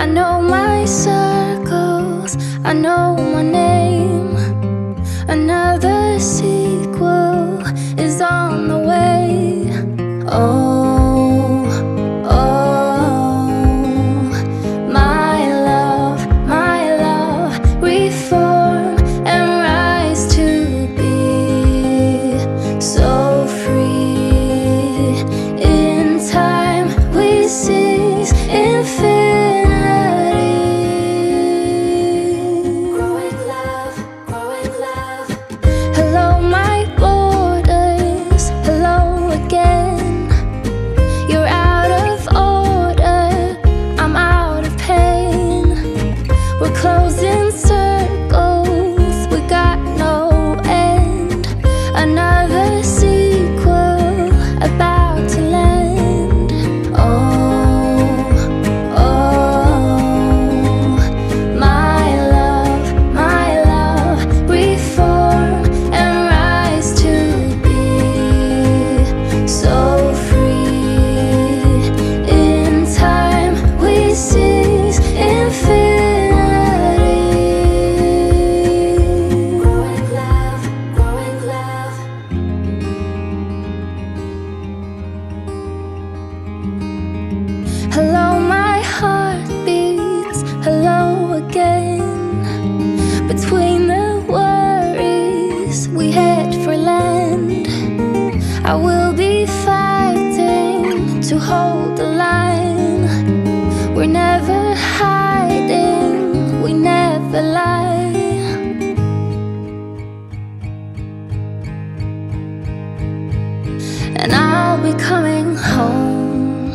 I know my circles, I know my name. Another sequel is on the way. Oh, oh, my love, reform and rise to be so free. In time we seize infinity. Growing love, growing love. Hello my borders, hello again. You're out of order, I'm out of pain. We're closing circles, we got no end. Another sequel about to land. Oh, oh, my love, reform and rise to be so free. In time we seize infinity. Growing love, growing love. Hello my heartbeats, hello again. Between the worries we head for land. I will be fighting to hold the line. We're never hiding, we never lie. And I'll be coming home,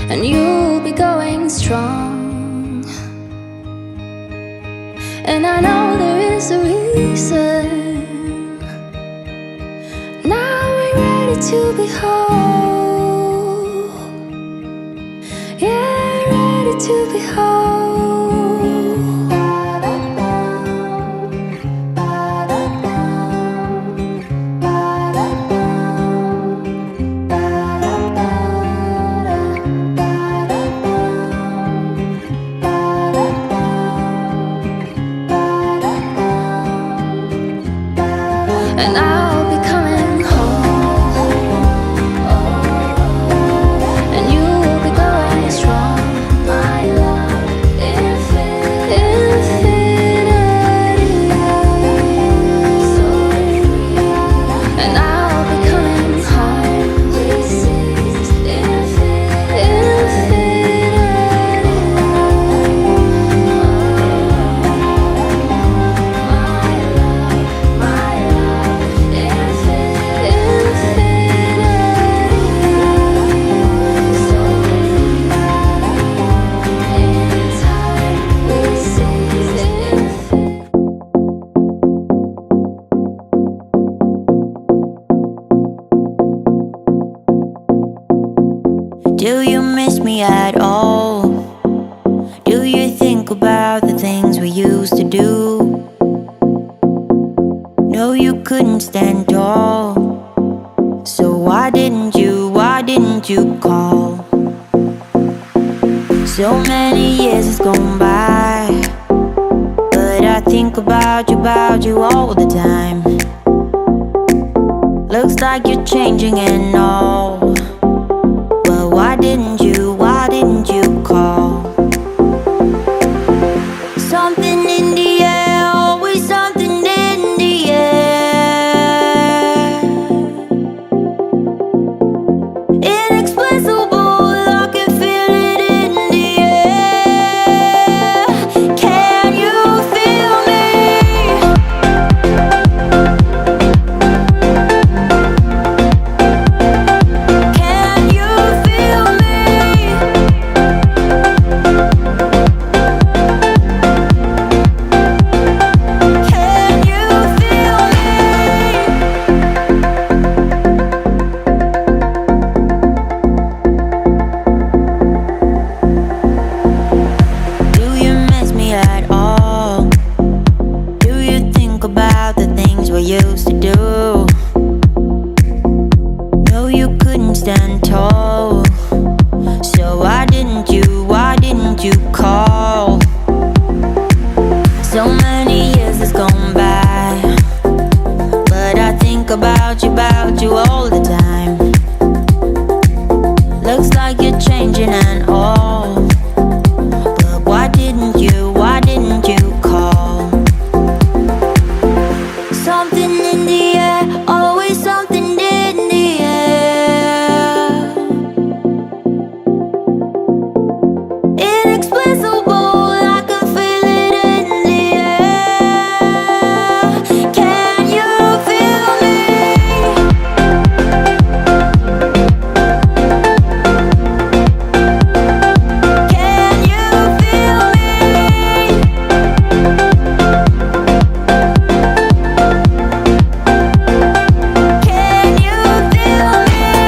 and you'll be going strong. And I know there is a reason. Now we're ready to be whole. Yeah, ready to be whole. And I'll be coming home, and you will be going strong. My love, infinity. And I'll be coming home. This is infinity. Do you miss me at all? Do you think about the things we used to do? No, you couldn't stand tall. So why didn't you call? So many years has gone by, but I think about you all the time. Looks like you're changing and all. Why didn't you call? Something in the air, always something in the air. Inexplicable, I can feel it in the air. Can you feel me? inexplicable. I can feel it in the air. Can you feel me? Can you feel me? Can you feel me? Can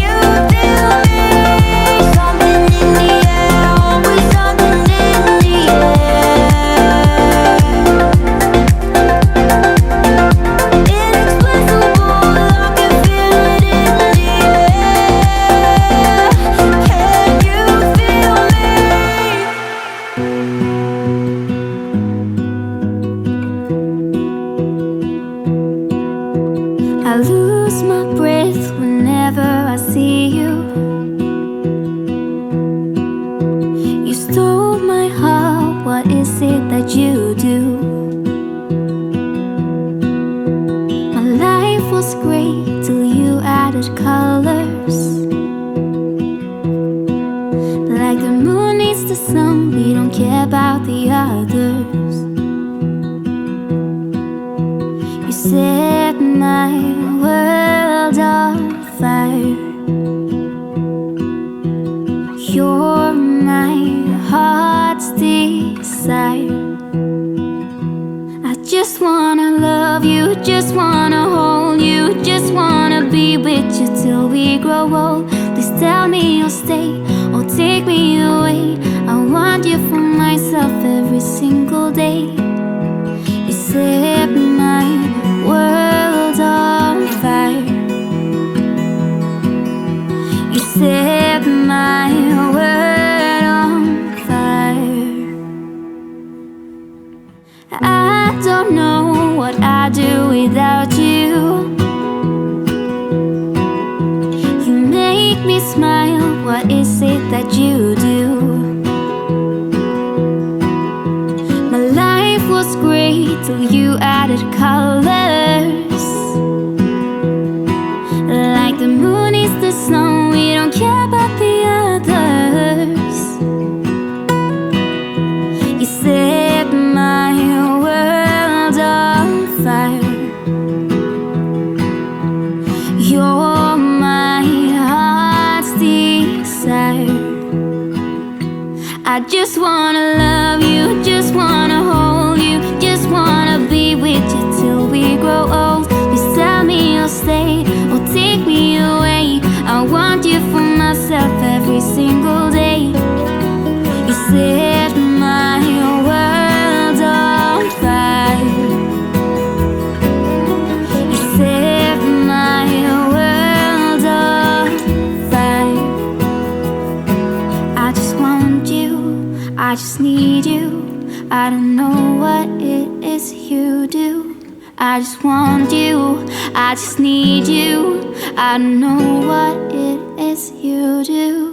you feel me? Something in the air, always something in the air. Inexplicable, I can feel it in the air. Can you feel me? I lose my breath whenever I see you. You stole my heart, what is it that you do? My life was great till you added colors. Like the moon needs the sun, we don't care about the others. You set my world on fire. You're my heart's desire. I just wanna love you, just wanna hold you, just wanna be with you till we grow old. Please tell me you'll stay or take me away. I want you for myself every single day. You set my world on fire. You set my world on fire. I don't know what I'd do without you. You make me smile, what is it that you do? My life was great till you added colors. Like the moon is the sun, we don't care about the others. You set my world on fire. You're my heart's desire. I just wanna love you, just wanna hold you, just wanna be with you till we grow old. Please tell me you'll stay or take me away. I want you for myself every single day. You set my world on fire. You set my world on fire. I just want you, I just need you. I don't know what it is you do. I just want you, I just need you. I don't know what it is you do.